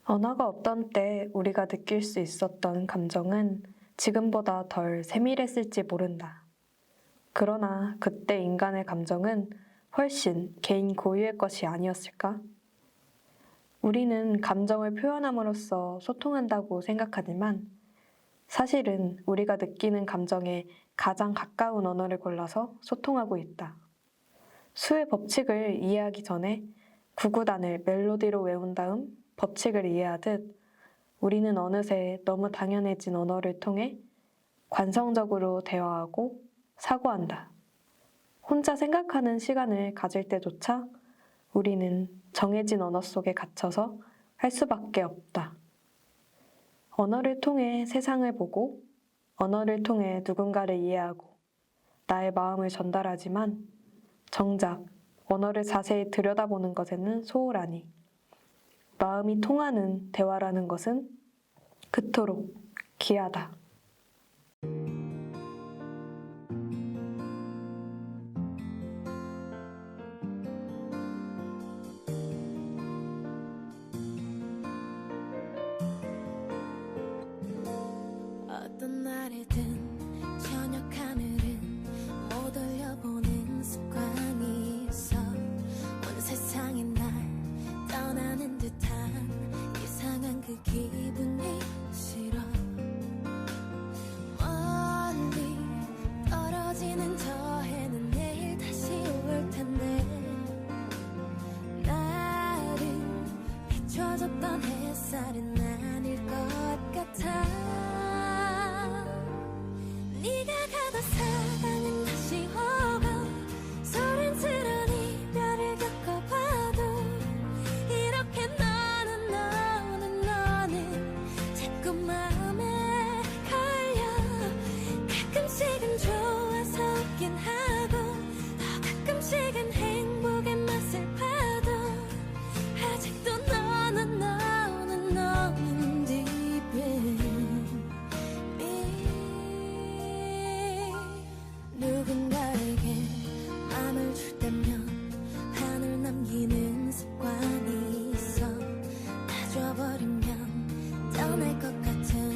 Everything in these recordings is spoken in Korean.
언어가 없던 때 우리가 느낄 수 있었던 감정은 지금보다 덜 세밀했을지 모른다. 그러나 그때 인간의 감정은 훨씬 개인 고유의 것이 아니었을까? 우리는 감정을 표현함으로써 소통한다고 생각하지만 사실은 우리가 느끼는 감정에 가장 가까운 언어를 골라서 소통하고 있다. 수의 법칙을 이해하기 전에 구구단을 멜로디로 외운 다음 법칙을 이해하듯 우리는 어느새 너무 당연해진 언어를 통해 관성적으로 대화하고 사고한다. 혼자 생각하는 시간을 가질 때조차 우리는 정해진 언어 속에 갇혀서 할 수밖에 없다. 언어를 통해 세상을 보고 언어를 통해 누군가를 이해하고 나의 마음을 전달하지만 정작 언어를 자세히 들여다보는 것에는 소홀하니 마음이 통하는 대화라는 것은 그토록 귀하다. 어떤 날이든 저녁 하늘은 못 올려보는 습관이 있어 온 세상이 날 떠나는 듯한 이상한 그 기분이 싫어. 멀리 떨어지는 저 해는 내일 다시 올 텐데 나를 비춰줬던 햇살은 아닐 것 같아. 네가 가다 사랑은 다시 오고 소란스러운 이별을 겪어봐도 이렇게 너는 자꾸 마음에 걸려. 가끔씩은 좋아서 웃긴 하고 또 가끔씩은 행복의 맛을 봐도 아직도 너는 deep in 누군가에게 맘을 줄 때면 한을 남기는 습관이 있어. 다 줘버리면 떠날 것 같은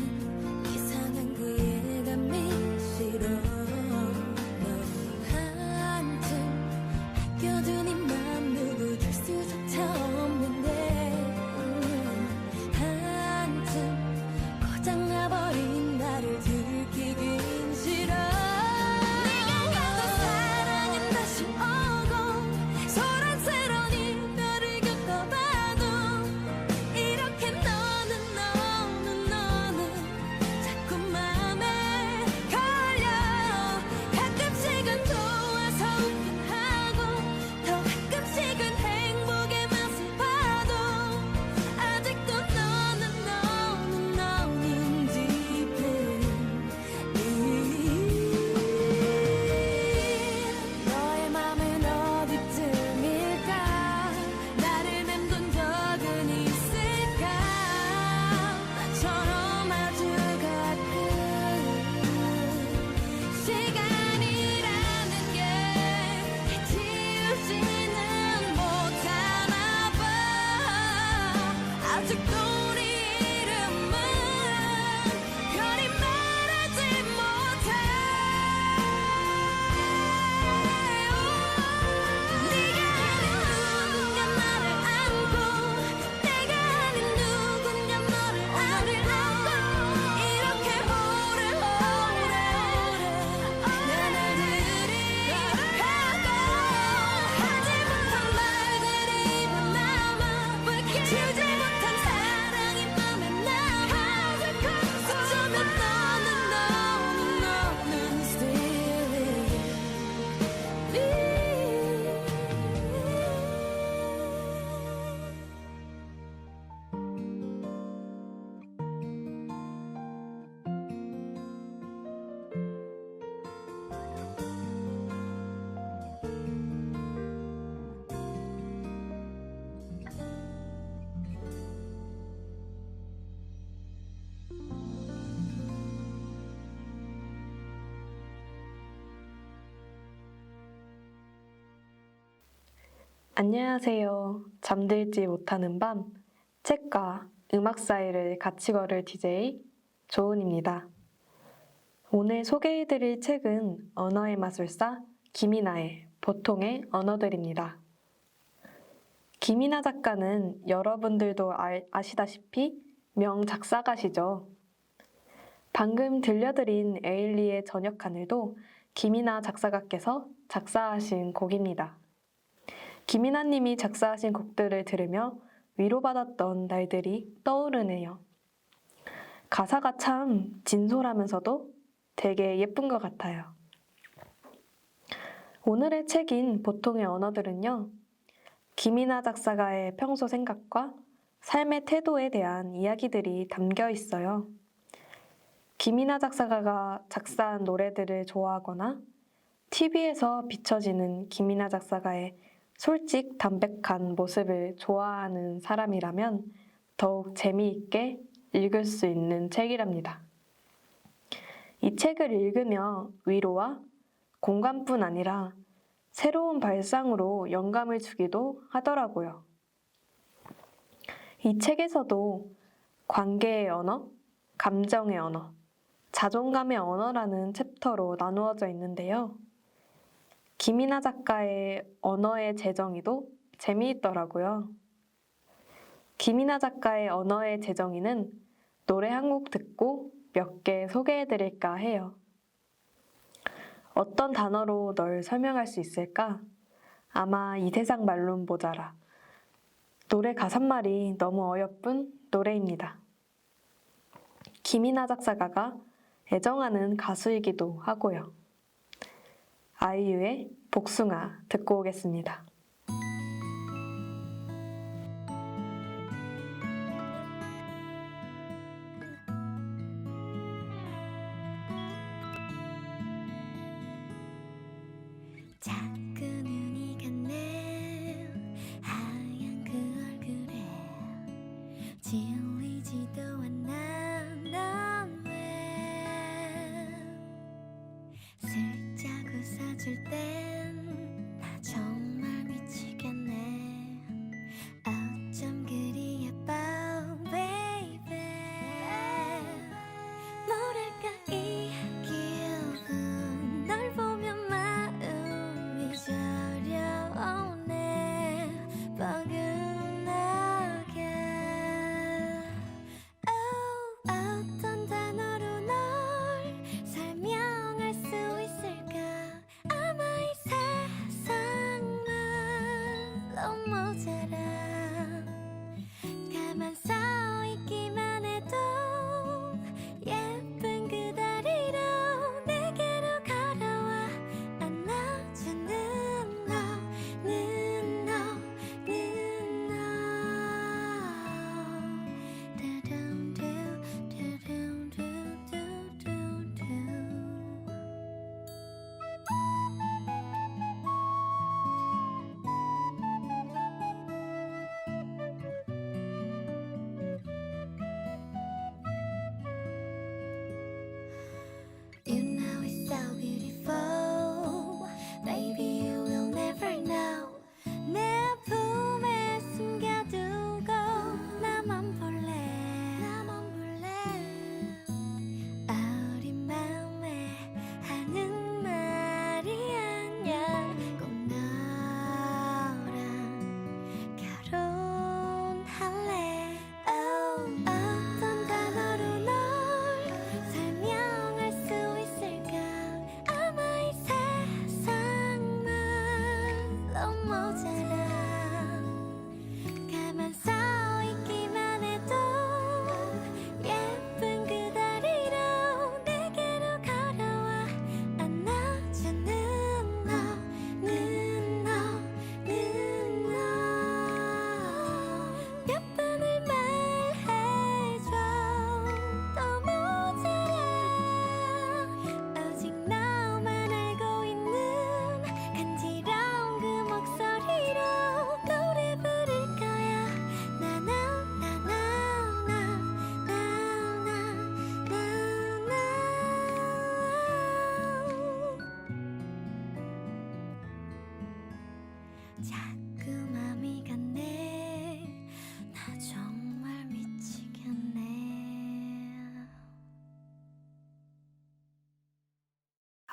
이상한 그 예감이 싫어. 너무 한쯤 아껴둔 이 맘 누구 줄 수조차 없는데 한쯤 고장나버린 나를 들키긴 싫어. 안녕하세요. 잠들지 못하는 밤 책과 음악 사이를 같이 걸을 DJ 조은입니다. 오늘 소개해드릴 책은 언어의 마술사 김이나의 보통의 언어들입니다. 김이나 작가는 여러분들도 아시다시피 명작사가시죠. 방금 들려드린 에일리의 저녁 하늘도 김이나 작사가께서 작사하신 곡입니다. 김이나님이 작사하신 곡들을 들으며 위로받았던 날들이 떠오르네요. 가사가 참 진솔하면서도 되게 예쁜 것 같아요. 오늘의 책인 보통의 언어들은요, 김이나 작사가의 평소 생각과 삶의 태도에 대한 이야기들이 담겨 있어요. 김이나 작사가가 작사한 노래들을 좋아하거나 TV에서 비춰지는 김이나 작사가의 솔직 담백한 모습을 좋아하는 사람이라면 더욱 재미있게 읽을 수 있는 책이랍니다. 이 책을 읽으며 위로와 공감뿐 아니라 새로운 발상으로 영감을 주기도 하더라고요. 이 책에서도 관계의 언어, 감정의 언어, 자존감의 언어라는 챕터로 나누어져 있는데요. 김이나 작가의 언어의 재정의도 재미있더라고요. 김이나 작가의 언어의 재정의는 노래 한 곡 듣고 몇 개 소개해드릴까 해요. 어떤 단어로 널 설명할 수 있을까? 아마 이 세상 말론 모자라. 노래 가사말이 너무 어여쁜 노래입니다. 김이나 작사가가 애정하는 가수이기도 하고요. 아이유의 복숭아 듣고 오겠습니다. 작은 눈이 갔네 하얀 그 얼굴에 질리지도 않아 넌 왜 슬쩍 웃어줄 땐 나 정말 미치겠네 어쩜 그리 예뻐 baby 뭐랄까 이 기분 널 보면 마음이 저려오네 뻐근하게 어떤 단어로 널 설명할 수 있을까 아마 이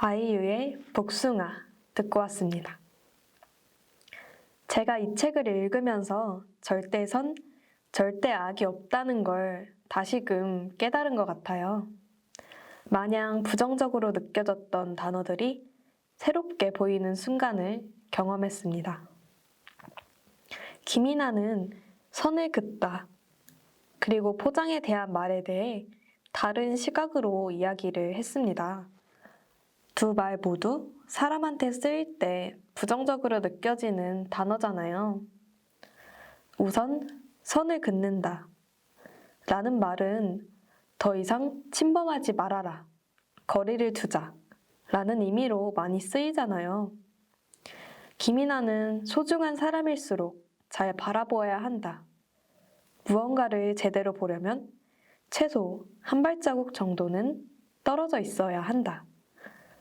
아이유의 복숭아 듣고 왔습니다. 제가 이 책을 읽으면서 절대선, 절대악이 없다는 걸 다시금 깨달은 것 같아요. 마냥 부정적으로 느껴졌던 단어들이 새롭게 보이는 순간을 경험했습니다. 김이나는 선을 긋다, 그리고 포장에 대한 말에 대해 다른 시각으로 이야기를 했습니다. 두 말 모두 사람한테 쓰일 때 부정적으로 느껴지는 단어잖아요. 우선 선을 긋는다 라는 말은 더 이상 침범하지 말아라, 거리를 두자 라는 의미로 많이 쓰이잖아요. 김이나는 소중한 사람일수록 잘 바라보아야 한다. 무언가를 제대로 보려면 최소 한 발자국 정도는 떨어져 있어야 한다.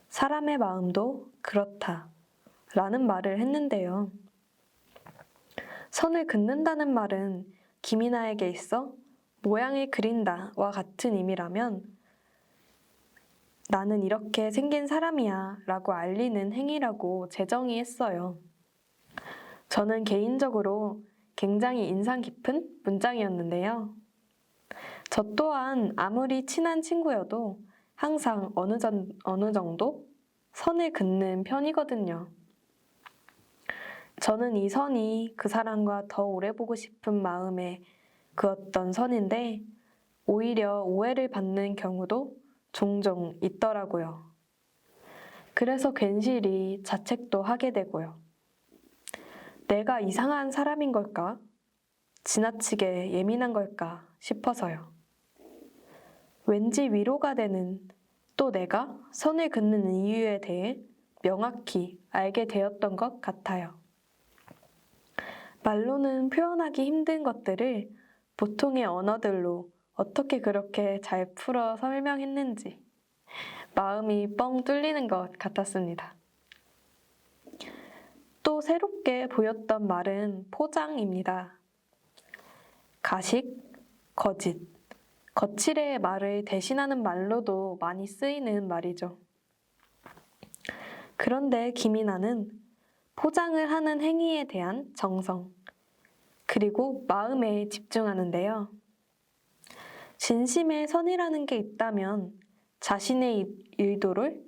사람의 마음도 그렇다 라는 말을 했는데요. 선을 긋는다는 말은 김이나에게 있어 모양을 그린다와 같은 의미라면 나는 이렇게 생긴 사람이야 라고 알리는 행위라고 재정의했어요. 저는 개인적으로 굉장히 인상 깊은 문장이었는데요. 저 또한 아무리 친한 친구여도 항상 어느 정도 선을 긋는 편이거든요. 저는 이 선이 그 사람과 더 오래 보고 싶은 마음에 그었던 선인데 오히려 오해를 받는 경우도 종종 있더라고요. 그래서 괜시리 자책도 하게 되고요. 내가 이상한 사람인 걸까? 지나치게 예민한 걸까 싶어서요. 왠지 위로가 되는, 또 내가 선을 긋는 이유에 대해 명확히 알게 되었던 것 같아요. 말로는 표현하기 힘든 것들을 보통의 언어들로 어떻게 그렇게 잘 풀어 설명했는지 마음이 뻥 뚫리는 것 같았습니다. 또 새롭게 보였던 말은 포장입니다. 가식, 거짓, 거칠의 말을 대신하는 말로도 많이 쓰이는 말이죠. 그런데 김이나는 포장을 하는 행위에 대한 정성, 그리고 마음에 집중하는데요. 진심의 선이라는 게 있다면 자신의 의도를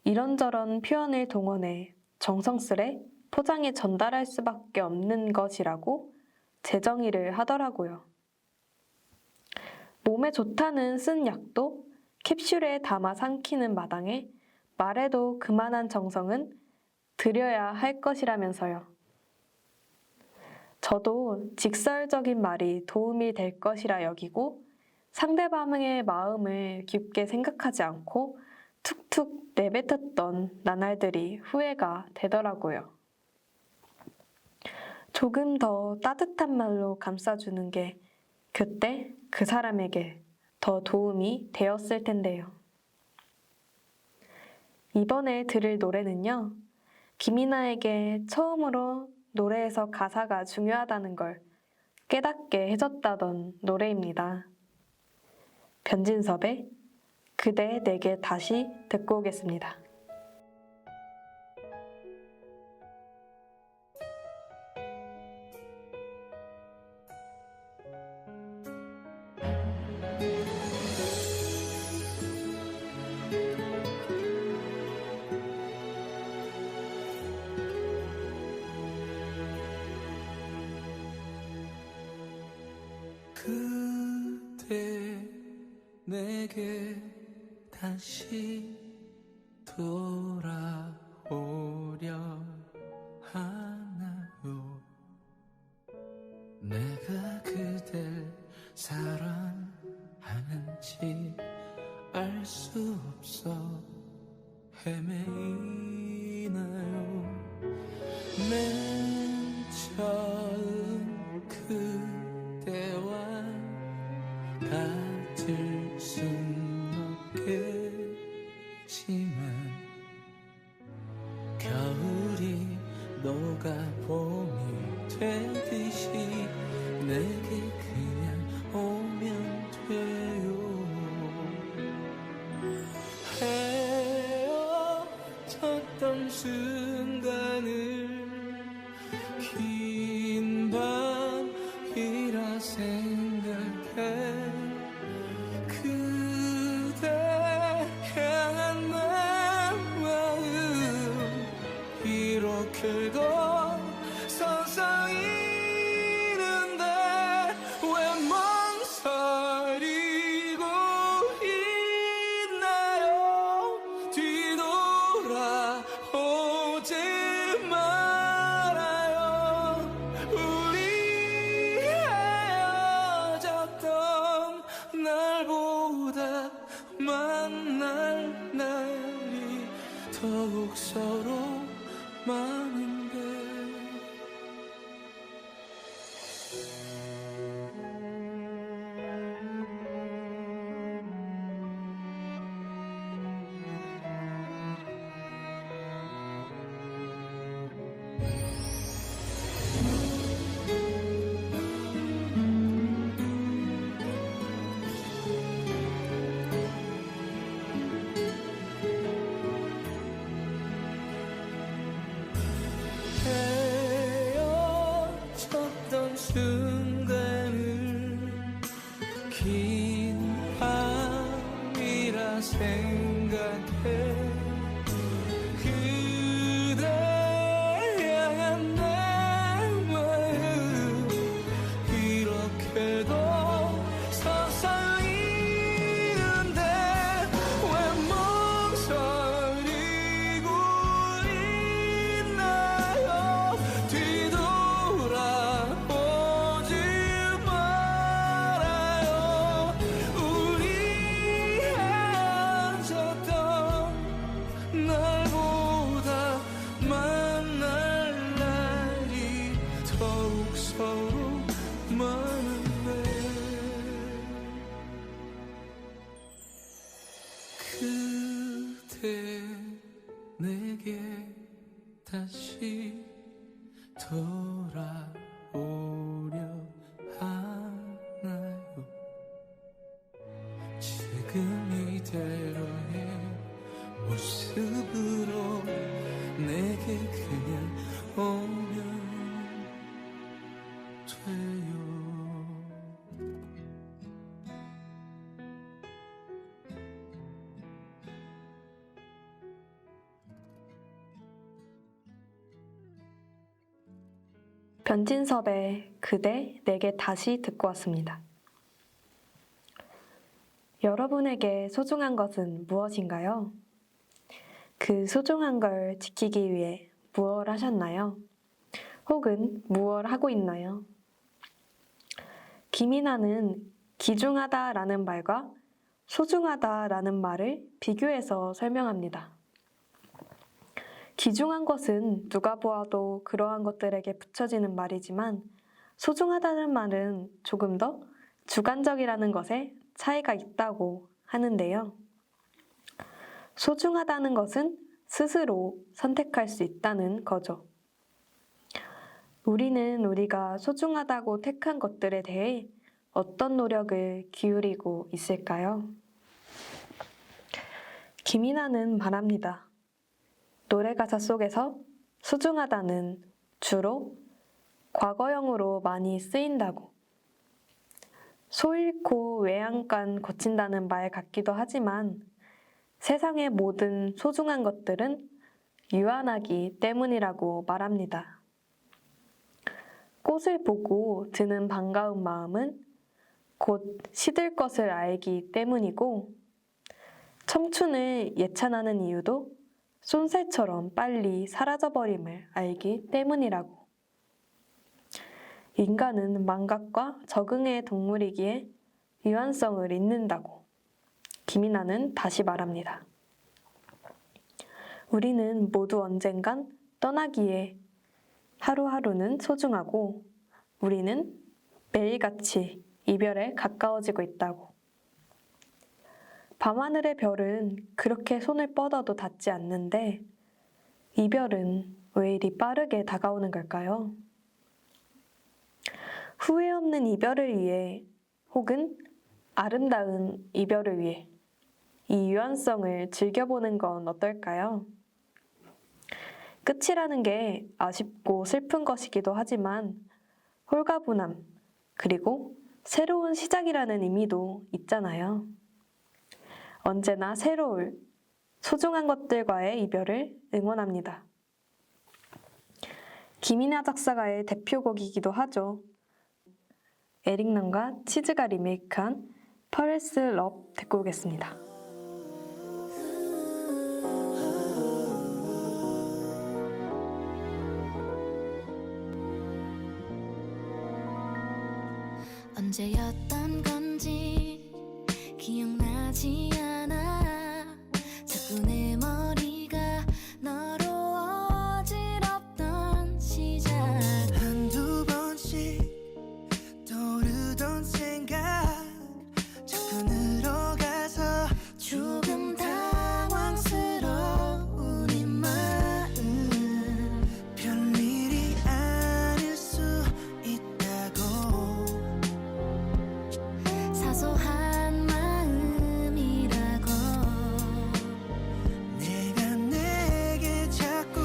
이런저런 표현을 동원해 정성스레 포장에 전달할 수밖에 없는 것이라고 재정의를 하더라고요. 몸에 좋다는 쓴 약도 캡슐에 담아 삼키는 마당에 말에도 그만한 정성은 들여야 할 것이라면서요. 저도 직설적인 말이 도움이 될 것이라 여기고 상대방의 마음을 깊게 생각하지 않고 툭툭 내뱉었던 나날들이 후회가 되더라고요. 조금 더 따뜻한 말로 감싸주는 게 그때 그 사람에게 더 도움이 되었을 텐데요. 이번에 들을 노래는요, 김이나에게 처음으로 노래에서 가사가 중요하다는 걸 깨닫게 해줬다던 노래입니다. 변진섭의 그대 내게 다시 듣고 오겠습니다. 그대 내게 다시 돌아오려 하나요? 내가 그댈 사랑하는지 알 수 없어 헤매이나요? 맨 처음 그대와 같을 순 없겠지만 겨울이 녹아 봄이 되듯이 내게 그냥 오면 돼요. 순간을 긴 밤이라 생각해 그대 향한 내 마음 이렇게도 서성이는데 왜 망설이고 있나요 뒤돌아오지 말아요 우리 헤어졌던 날보다 만날 날이 더욱 서로 많은데 헤어졌던 순간을 긴 밤이라 생각해 그대 향한 내 마음 이렇게도 서성이는데 왜 망설이고 있나요 뒤돌아오지 말아요 우리 헤어졌던 날보다 만날 날이 더욱 서로 많은데 그대 내게 다시 돌아오려 하나요 지금 이대로의 모습으로 내게 그냥 오면 돼요 변진섭의 그대 내게 다시 듣고 왔습니다. 여러분에게 소중한 것은 무엇인가요? 그 소중한 걸 지키기 위해 무엇 하셨나요? 혹은 무엇 하고 있나요? 김이나는 귀중하다라는 말과 소중하다라는 말을 비교해서 설명합니다. 귀중한 것은 누가 보아도 그러한 것들에게 붙여지는 말이지만 소중하다는 말은 조금 더 주관적이라는 것에 차이가 있다고 하는데요. 소중하다는 것은 스스로 선택할 수 있다는 거죠. 우리는 우리가 소중하다고 택한 것들에 대해 어떤 노력을 기울이고 있을까요? 김이나는 말합니다. 노래 가사 속에서 소중하다는 주로 과거형으로 많이 쓰인다고. 소 잃고 외양간 거친다는 말 같기도 하지만 세상의 모든 소중한 것들은 유한하기 때문이라고 말합니다. 꽃을 보고 드는 반가운 마음은 곧 시들 것을 알기 때문이고 청춘을 예찬하는 이유도 쏜살처럼 빨리 사라져버림을 알기 때문이라고. 인간은 망각과 적응의 동물이기에 유한성을 잊는다고 김이나는 다시 말합니다. 우리는 모두 언젠간 떠나기에 하루하루는 소중하고 우리는 매일같이 이별에 가까워지고 있다고. 밤하늘의 별은 그렇게 손을 뻗어도 닿지 않는데 이별은 왜 이리 빠르게 다가오는 걸까요? 후회 없는 이별을 위해 혹은 아름다운 이별을 위해 이 유한성을 즐겨보는 건 어떨까요? 끝이라는 게 아쉽고 슬픈 것이기도 하지만 홀가분함, 그리고 새로운 시작이라는 의미도 있잖아요. 언제나 새로울, 소중한 것들과의 이별을 응원합니다. 김이나 작사가의 대표곡이기도 하죠. 에릭남과 치즈가 리메이크한 퍼레스 러브 듣고 오겠습니다. 언제였던 건지 기억나지 않아. 자꾸 내 머리가 너로 어지럽던 시작. 한두 번씩 떠오르던 생각 자꾸 늘어가서 조금 당황스러운 이 마음. 별일이 아닐 수 있다고 사소한 마음이라고 내가 내게 자꾸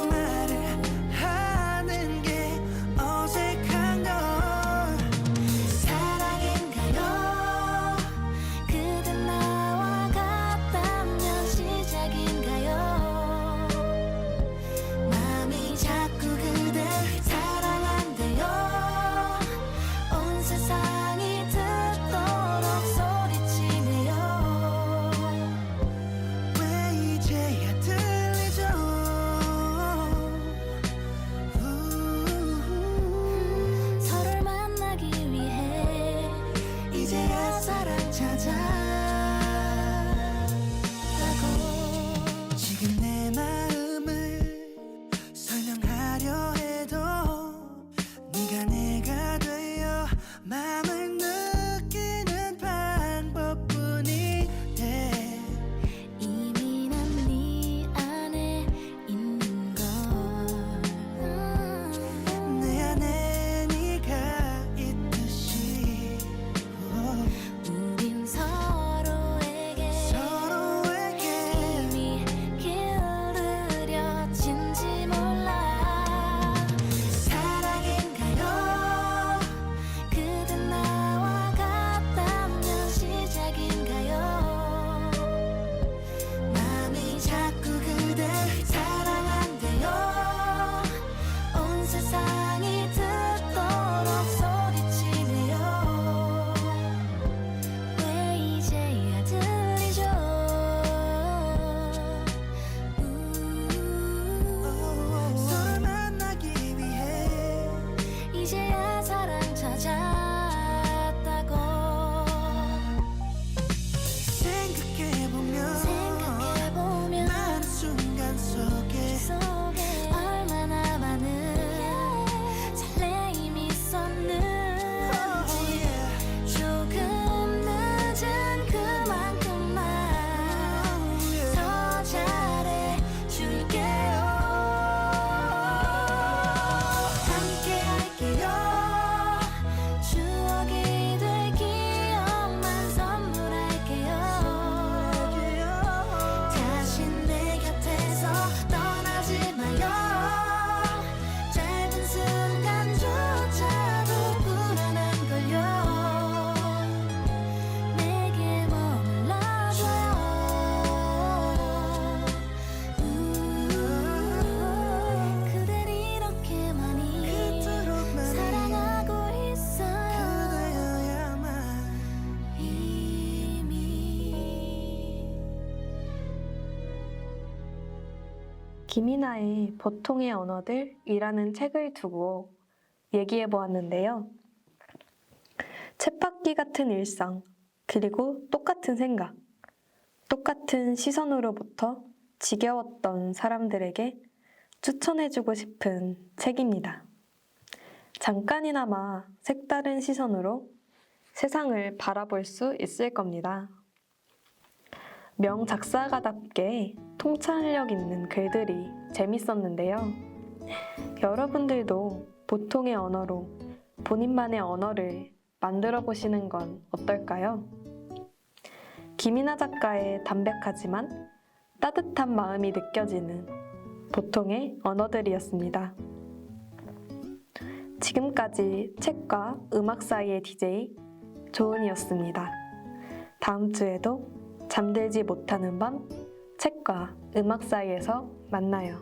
말을 하는 게 어색한 걸 사랑인가요? 그댄 나와 같다면 시작인가요? 마음이 자꾸 그댈 사랑한대요. 온 세상이 듣도록 소리치네요. 왜 이제야 들리죠 서로를 만나기 위해 이제야 사랑 찾았다고. 지금 내 마음을 설명하려 해도 네가 내가 되어 마음을 느끼는 방법뿐이래. 이미 난 네 안에 있는 걸. 내 안에 네가 있듯이 우린 서로에게 이미 기울어진지 몰라. 사랑인가요? 그댄 나와 같다면 시작인가요? 마음이 자꾸 그댈 사랑한대요. 온 세상이 듣도록 소리치네요. 왜 이제야 들리죠? 서로 만나기 위해 이제야 사랑 찾았다고. 생각해보면 많은 순간 속에 얼마나 많은 설레임이 있었는지. 조금 늦은 그만큼만 더 잘해줄게요. 함께 할게요. 추억이 될 기억만 선물할게요. 다신 내 곁에서 떠나지 마요. 짧은 순간조차도 불안한걸요. 내게 머물러줘요. 그댈 이렇게 많이 그토록 많이 사랑하고 있어요. 그대여야만 이미. 김이나의 보통의 언어들이라는 책을 두고 얘기해 보았는데요. 쳇바퀴 같은 일상, 그리고 똑같은 생각, 똑같은 시선으로부터 지겨웠던 사람들에게 추천해주고 싶은 책입니다. 잠깐이나마 색다른 시선으로 세상을 바라볼 수 있을 겁니다. 명작사가답게 통찰력 있는 글들이 재밌었는데요. 여러분들도 보통의 언어로 본인만의 언어를 만들어 보시는 건 어떨까요? 김이나 작가의 담백하지만 따뜻한 마음이 느껴지는 보통의 언어들이었습니다. 지금까지 책과 음악 사이의 DJ 조은이었습니다. 다음 주에도 잠들지 못하는 밤 책과 음악 사이에서 만나요.